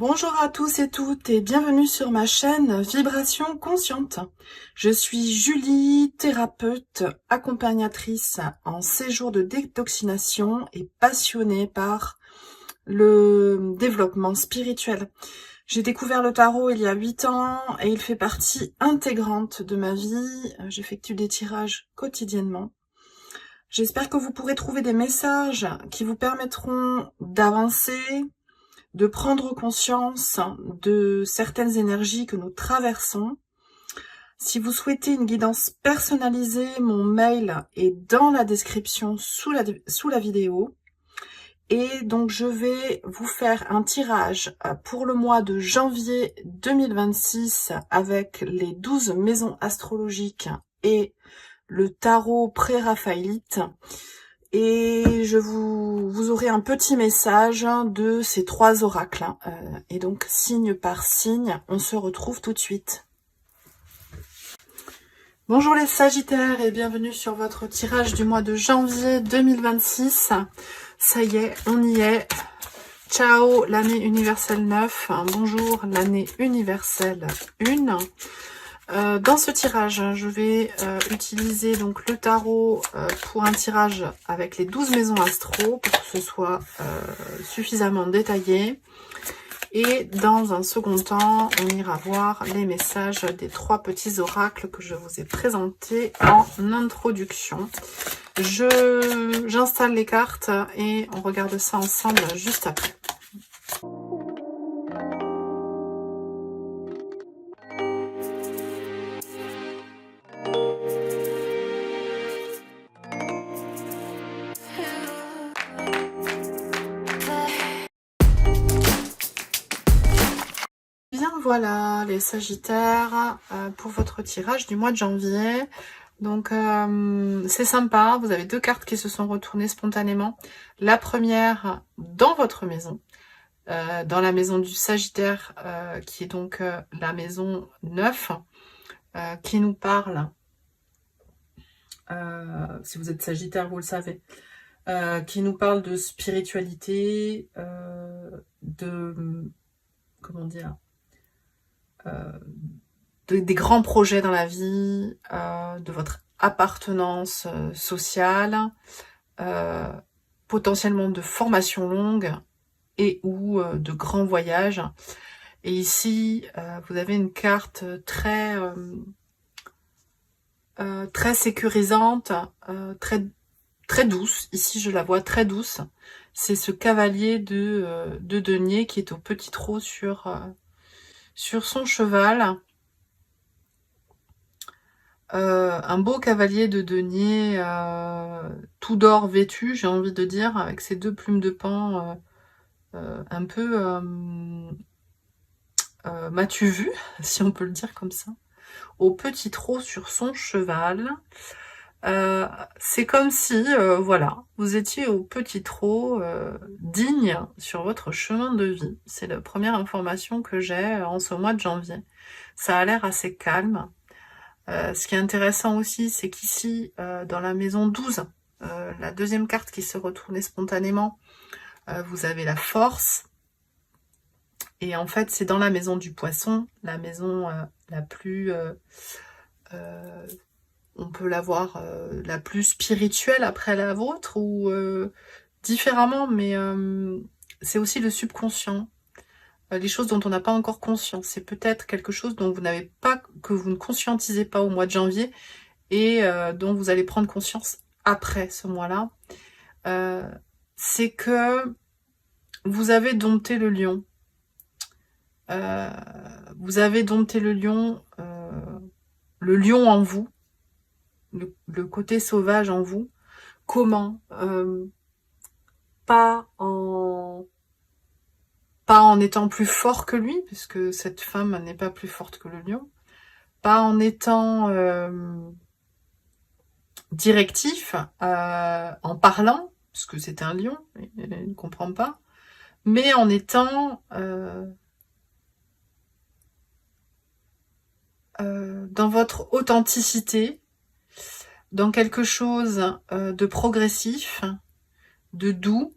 Bonjour à tous et toutes et bienvenue sur ma chaîne Vibration Consciente. Je suis Julie, thérapeute, accompagnatrice en séjour de détoxination et passionnée par le développement spirituel. J'ai découvert le tarot il y a 8 ans et il fait partie intégrante de ma vie. J'effectue des tirages quotidiennement. J'espère que vous pourrez trouver des messages qui vous permettront d'avancer, de prendre conscience de certaines énergies que nous traversons. Si vous souhaitez une guidance personnalisée, mon mail est dans la description sous la vidéo. Et donc je vais vous faire un tirage pour le mois de janvier 2026 avec les 12 maisons astrologiques et le tarot pré-raphaélite. Et vous aurez un petit message de ces 3 oracles. Et donc, signe par signe, on se retrouve tout de suite. Bonjour les Sagittaires et bienvenue sur votre tirage du mois de janvier 2026. Ça y est, on y est. Ciao l'année universelle 9. Bonjour l'année universelle 1. Dans ce tirage, je vais utiliser donc le tarot pour un tirage avec les 12 maisons astro pour que ce soit suffisamment détaillé. Et dans un second temps, on ira voir les messages des 3 petits oracles que je vous ai présentés en introduction. J'installe les cartes et on regarde ça ensemble juste après. Bien voilà les Sagittaires pour votre tirage du mois de janvier. Donc c'est sympa, vous avez 2 cartes qui se sont retournées spontanément. La première dans votre maison, dans la maison du Sagittaire, qui est donc la maison 9, qui nous parle, si vous êtes Sagittaire vous le savez, qui nous parle de spiritualité, comment dire, des grands projets dans la vie, de votre appartenance sociale, potentiellement de formation longue et ou de grands voyages. Et ici, vous avez une carte très sécurisante, très douce. Ici, je la vois très douce. C'est ce cavalier de denier qui est au petit trot sur son cheval. Un beau cavalier de denier tout d'or vêtu, j'ai envie de dire, avec ses 2 plumes de paon un peu m'as-tu vu, si on peut le dire comme ça, au petit trot sur son cheval. C'est comme si, voilà, vous étiez au petit trot, digne sur votre chemin de vie. C'est la première information que j'ai en ce mois de janvier. Ça a l'air assez calme. Ce qui est intéressant aussi, c'est qu'ici, dans la maison 12, la deuxième carte qui se retournait spontanément, vous avez la force. Et en fait, c'est dans la maison du poisson, la maison la plus... on peut la voir la plus spirituelle après la vôtre, ou différemment, mais c'est aussi le subconscient. Les choses dont on n'a pas encore conscience. C'est peut-être quelque chose dont que vous ne conscientisez pas au mois de janvier et dont vous allez prendre conscience après ce mois-là. C'est que vous avez dompté le lion. Vous avez dompté le lion en vous, le côté sauvage en vous. Comment? Pas en étant plus fort que lui, puisque cette femme n'est pas plus forte que le lion. Pas en étant directif, en parlant, puisque c'est un lion, il ne comprend pas. Mais en étant dans votre authenticité, dans quelque chose de progressif, de doux,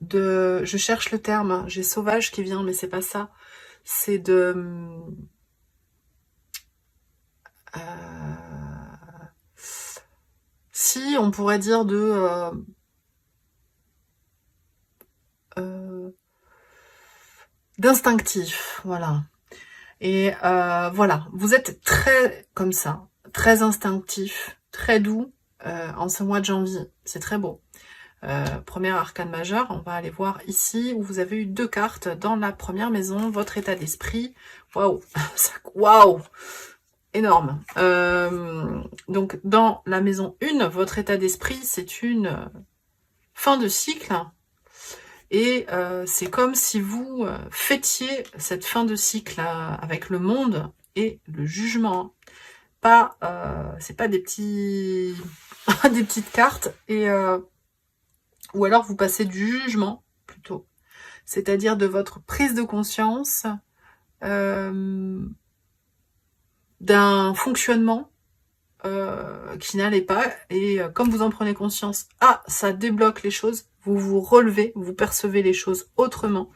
je cherche le terme, j'ai sauvage qui vient, mais c'est pas ça. C'est de... si, on pourrait dire d'instinctif, voilà. Et voilà, vous êtes très comme ça, très instinctif, très doux en ce mois de janvier. C'est très beau. Première arcane majeure, on va aller voir ici où vous avez eu 2 cartes dans la première maison, votre état d'esprit. Waouh, waouh, énorme. Donc dans la maison 1, votre état d'esprit, c'est une fin de cycle. Et c'est comme si vous fêtiez cette fin de cycle avec le monde et le jugement. Pas, c'est pas des petits, des petites cartes. Et ou alors vous passez du jugement plutôt, c'est-à-dire de votre prise de conscience d'un fonctionnement qui n'allait pas. Et comme vous en prenez conscience, ça débloque les choses. Vous vous relevez, vous percevez les choses autrement.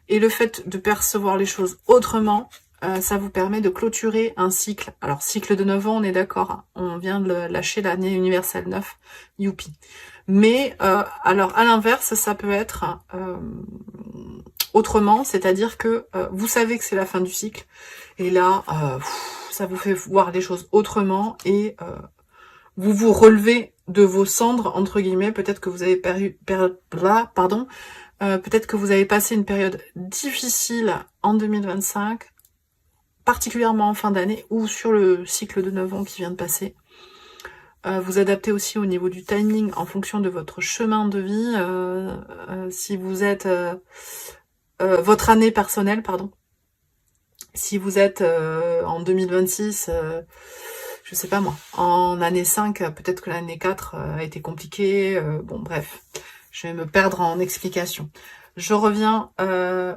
Et le fait de percevoir les choses autrement, ça vous permet de clôturer un cycle. Alors, cycle de 9 ans, on est d'accord. Hein, on vient de lâcher l'année universelle 9. Youpi. Mais, alors, à l'inverse, ça peut être autrement. C'est-à-dire que vous savez que c'est la fin du cycle. Et là, ça vous fait voir les choses autrement. Et vous vous relevez de vos cendres, entre guillemets. Peut-être que vous avez peut-être que vous avez passé une période difficile en 2025, particulièrement en fin d'année ou sur le cycle de 9 ans qui vient de passer. Vous adaptez aussi au niveau du timing en fonction de votre chemin de vie. Si vous êtes... votre année personnelle, pardon. Si vous êtes en 2026... je sais pas moi, en année 5, peut-être que l'année 4 a été compliquée. Bon, bref, je vais me perdre en explications. Je reviens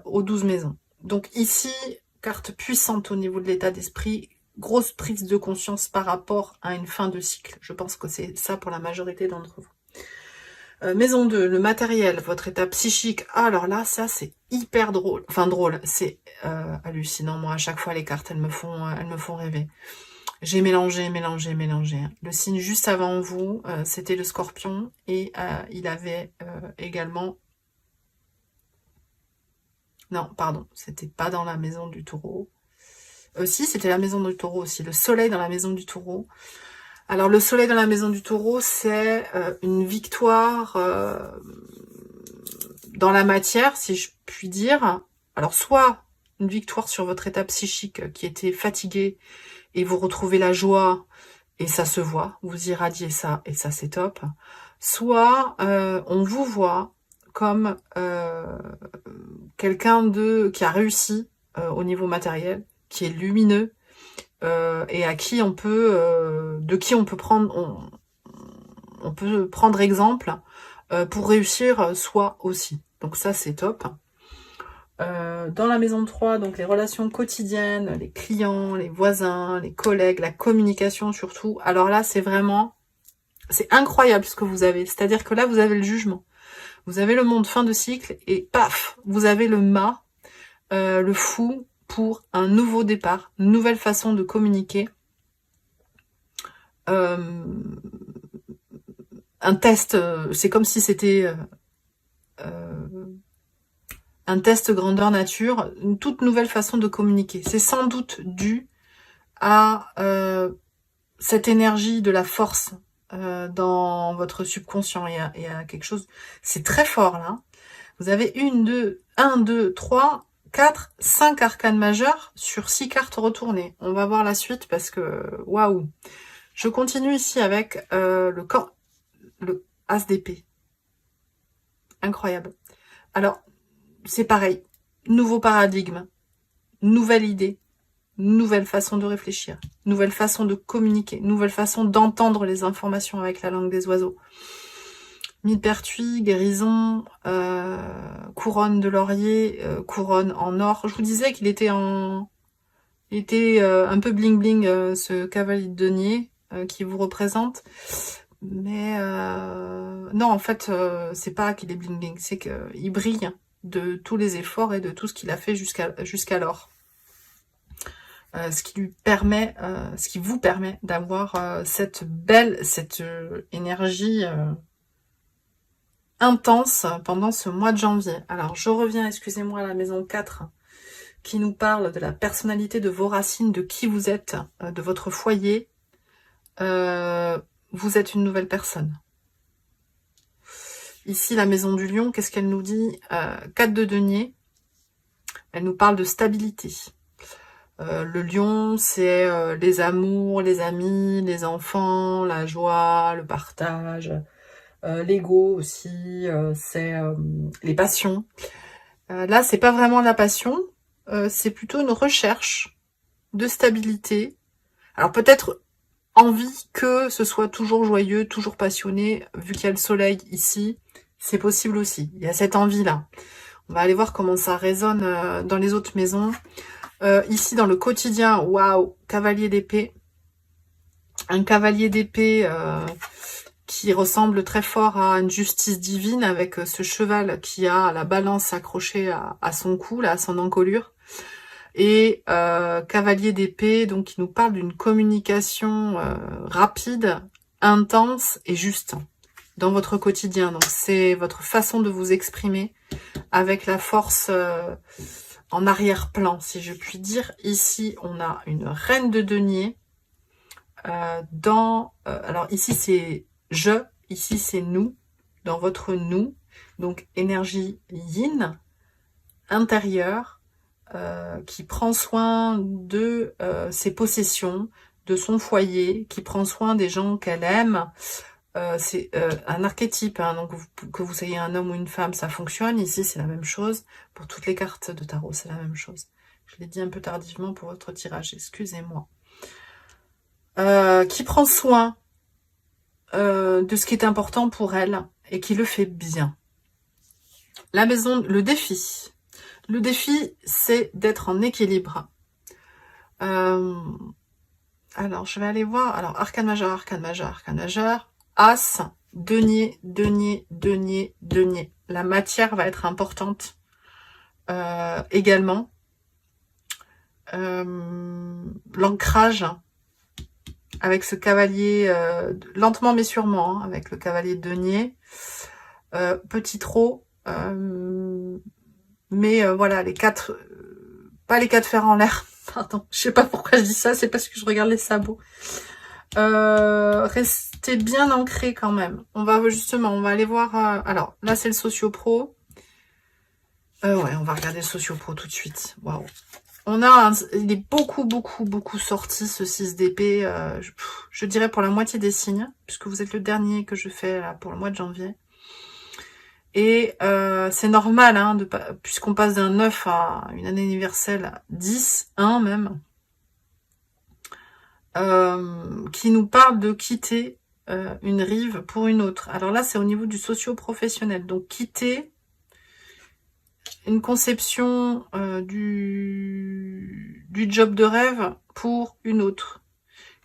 aux 12 maisons. Donc ici, carte puissante au niveau de l'état d'esprit, grosse prise de conscience par rapport à une fin de cycle. Je pense que c'est ça pour la majorité d'entre vous. Maison 2, le matériel, votre état psychique. Alors là, ça c'est hyper drôle. Enfin drôle, c'est hallucinant. Moi, à chaque fois, les cartes, elles me font rêver. J'ai mélangé. Le signe juste avant vous, c'était le Scorpion. Et il avait également... Non, pardon, c'était pas dans la maison du Taureau. Si, c'était la maison du Taureau aussi. Le soleil dans la maison du Taureau. Alors, le soleil dans la maison du Taureau, c'est une victoire dans la matière, si je puis dire. Alors, soit une victoire sur votre état psychique qui était fatigué et vous retrouvez la joie et ça se voit, vous irradiez ça et ça c'est top. Soit on vous voit comme quelqu'un qui a réussi au niveau matériel, qui est lumineux et à qui on peut, de qui on peut prendre, on peut prendre exemple pour réussir soi aussi. Donc ça c'est top. Dans la maison 3, donc les relations quotidiennes, les clients, les voisins, les collègues, la communication surtout. Alors là, c'est vraiment, c'est incroyable ce que vous avez. C'est-à-dire que là, vous avez le jugement. Vous avez le monde fin de cycle et paf, vous avez le mât, le fou pour un nouveau départ, une nouvelle façon de communiquer. Un test, c'est comme si c'était... un test grandeur nature, une toute nouvelle façon de communiquer. C'est sans doute dû à cette énergie de la force dans votre subconscient. Il y a quelque chose, c'est très fort là. Vous avez 1, 2, 3, 4, 5 arcanes majeures sur 6 cartes retournées. On va voir la suite parce que, waouh. Je continue ici avec le As d'épée. Incroyable. Alors, c'est pareil, nouveau paradigme, nouvelle idée, nouvelle façon de réfléchir, nouvelle façon de communiquer, nouvelle façon d'entendre les informations avec la langue des oiseaux. Millepertuis, guérison, couronne de laurier, couronne en or. Je vous disais qu'il était un peu bling bling ce cavalier de denier qui vous représente. Mais non, en fait, c'est pas qu'il est bling bling, c'est qu'il brille de tous les efforts et de tout ce qu'il a fait jusqu'alors. Ce qui lui permet, ce qui vous permet d'avoir cette énergie intense pendant ce mois de janvier. Alors, je reviens, excusez-moi, à la maison 4, qui nous parle de la personnalité, de vos racines, de qui vous êtes, de votre foyer. Vous êtes une nouvelle personne. Ici, la maison du lion, qu'est-ce qu'elle nous dit? 4 de denier, elle nous parle de stabilité. Le lion, c'est les amours, les amis, les enfants, la joie, le partage, l'ego aussi, c'est les passions. Là, c'est pas vraiment la passion, c'est plutôt une recherche de stabilité. Alors peut-être envie que ce soit toujours joyeux, toujours passionné, vu qu'il y a le soleil ici, c'est possible aussi. Il y a cette envie-là. On va aller voir comment ça résonne dans les autres maisons. Ici, dans le quotidien, waouh, cavalier d'épée. Un cavalier d'épée qui ressemble très fort à une justice divine, avec ce cheval qui a la balance accrochée à son cou, là, à son encolure. Et cavalier d'épée, donc qui nous parle d'une communication rapide, intense et juste dans votre quotidien. Donc c'est votre façon de vous exprimer avec la force en arrière-plan, si je puis dire. Ici, on a une reine de denier. Alors ici, c'est je, ici, c'est nous, dans votre nous. Donc énergie yin, intérieure, qui prend soin de ses possessions, de son foyer, qui prend soin des gens qu'elle aime. C'est un archétype, hein, donc que vous soyez un homme ou une femme, ça fonctionne. Ici, c'est la même chose. Pour toutes les cartes de tarot, c'est la même chose. Je l'ai dit un peu tardivement pour votre tirage, excusez-moi. Qui prend soin de ce qui est important pour elle et qui le fait bien. La maison, le défi. Le défi, c'est d'être en équilibre. Alors, je vais aller voir. Alors, arcane majeur, arcane majeur, arcane majeur. As, denier, denier, denier, denier. La matière va être importante également. L'ancrage avec ce cavalier, lentement mais sûrement, hein, avec le cavalier denier. Petit trot. Mais voilà, les 4... pas les 4 fers en l'air. Pardon, je sais pas pourquoi je dis ça, c'est parce que je regarde les sabots. Restez bien ancré quand même. On va aller voir... alors, là, c'est le socio-pro. Ouais, on va regarder le socio-pro tout de suite. Waouh. Il est beaucoup sorti, ce 6 d'épée. Je dirais pour la moitié des signes, puisque vous êtes le dernier que je fais là, pour le mois de janvier. Et c'est normal, hein, puisqu'on passe d'un 9 à une année universelle, 10, 1 même, qui nous parle de quitter une rive pour une autre. Alors là, c'est au niveau du socio-professionnel. Donc, quitter une conception du job de rêve pour une autre.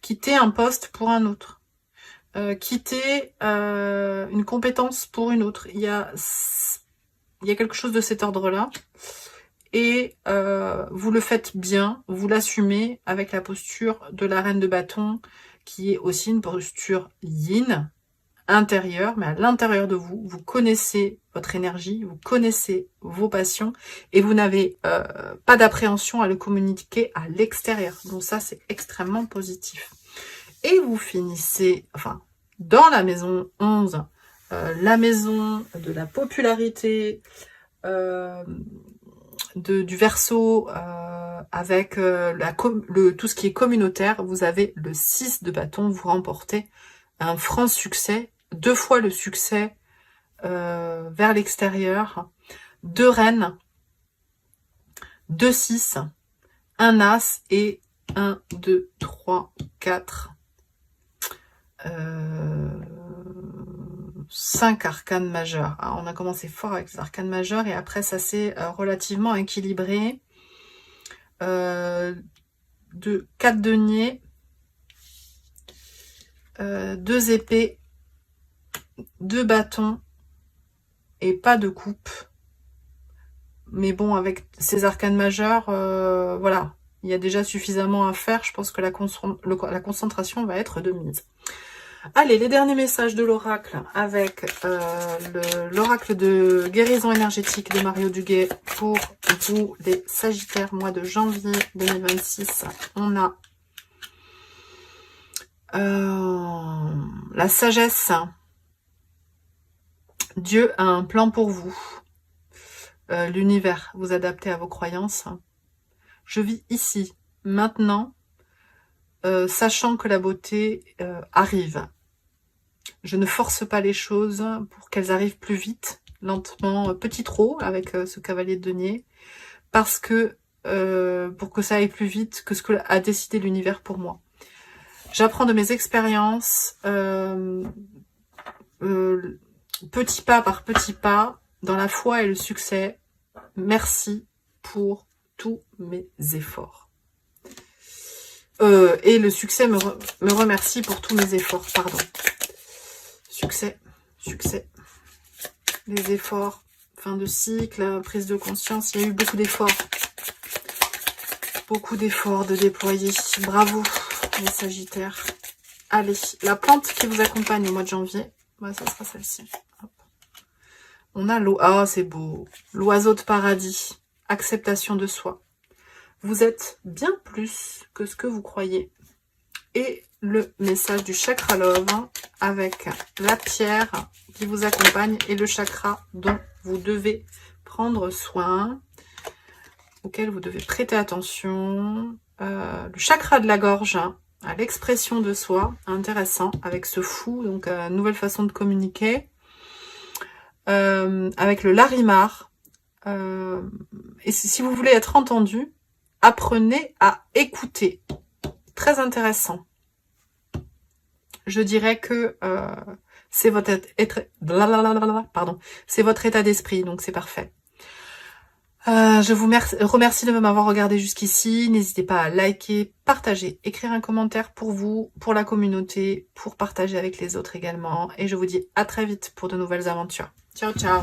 Quitter un poste pour un autre. Quitter une compétence pour une autre. Il y a quelque chose de cet ordre-là. Et vous le faites bien, vous l'assumez avec la posture de la reine de bâton, qui est aussi une posture yin, intérieure, mais à l'intérieur de vous, vous connaissez votre énergie, vous connaissez vos passions, et vous n'avez pas d'appréhension à le communiquer à l'extérieur. Donc ça, c'est extrêmement positif. Et vous finissez, enfin, dans la maison 11, la maison de la popularité, du Verseau, avec tout ce qui est communautaire. Vous avez le 6 de bâton, vous remportez un franc succès, 2 fois le succès vers l'extérieur, 2 reines, 2 6, un as et 1, 2, 3, 4, 5 arcanes majeures. Alors, on a commencé fort avec les arcanes majeures et après ça s'est relativement équilibré. 4 deniers, 2 épées 2 bâtons et pas de coupe. Mais bon, avec ces arcanes majeures, voilà, il y a déjà suffisamment à faire. Je pense que la concentration va être de mise. Allez, les derniers messages de l'oracle avec l'oracle de guérison énergétique de Mario Duguay pour vous, les Sagittaires, mois de janvier 2026. On a la sagesse. Dieu a un plan pour vous. L'univers, vous adaptez à vos croyances. Je vis ici, maintenant, sachant que la beauté arrive. Je ne force pas les choses pour qu'elles arrivent plus vite, lentement, petit trop, avec ce cavalier de denier, parce que pour que ça aille plus vite que ce que a décidé l'univers pour moi. J'apprends de mes expériences, petit pas par petit pas, dans la foi et le succès. Merci pour tous mes efforts. Et le succès me remercie pour tous mes efforts, pardon. Succès, succès. Les efforts, fin de cycle, prise de conscience, il y a eu beaucoup d'efforts. Beaucoup d'efforts de déployer. Bravo, les Sagittaires. Allez, la plante qui vous accompagne au mois de janvier, bah, ça sera celle-ci. On a l'eau. Ah, c'est beau. L'oiseau de paradis. Acceptation de soi. Vous êtes bien plus que ce que vous croyez. Et le message du chakra love avec la pierre qui vous accompagne et le chakra dont vous devez prendre soin, auquel vous devez prêter attention. Le chakra de la gorge, à l'expression de soi, intéressant, avec ce fou, donc nouvelle façon de communiquer. Avec le larimar. Et si vous voulez être entendu, apprenez à écouter. Très intéressant. Je dirais que c'est votre état d'esprit, donc c'est parfait. Je vous remercie de m'avoir regardé jusqu'ici. N'hésitez pas à liker, partager, écrire un commentaire pour vous, pour la communauté, pour partager avec les autres également. Et je vous dis à très vite pour de nouvelles aventures. Ciao, ciao!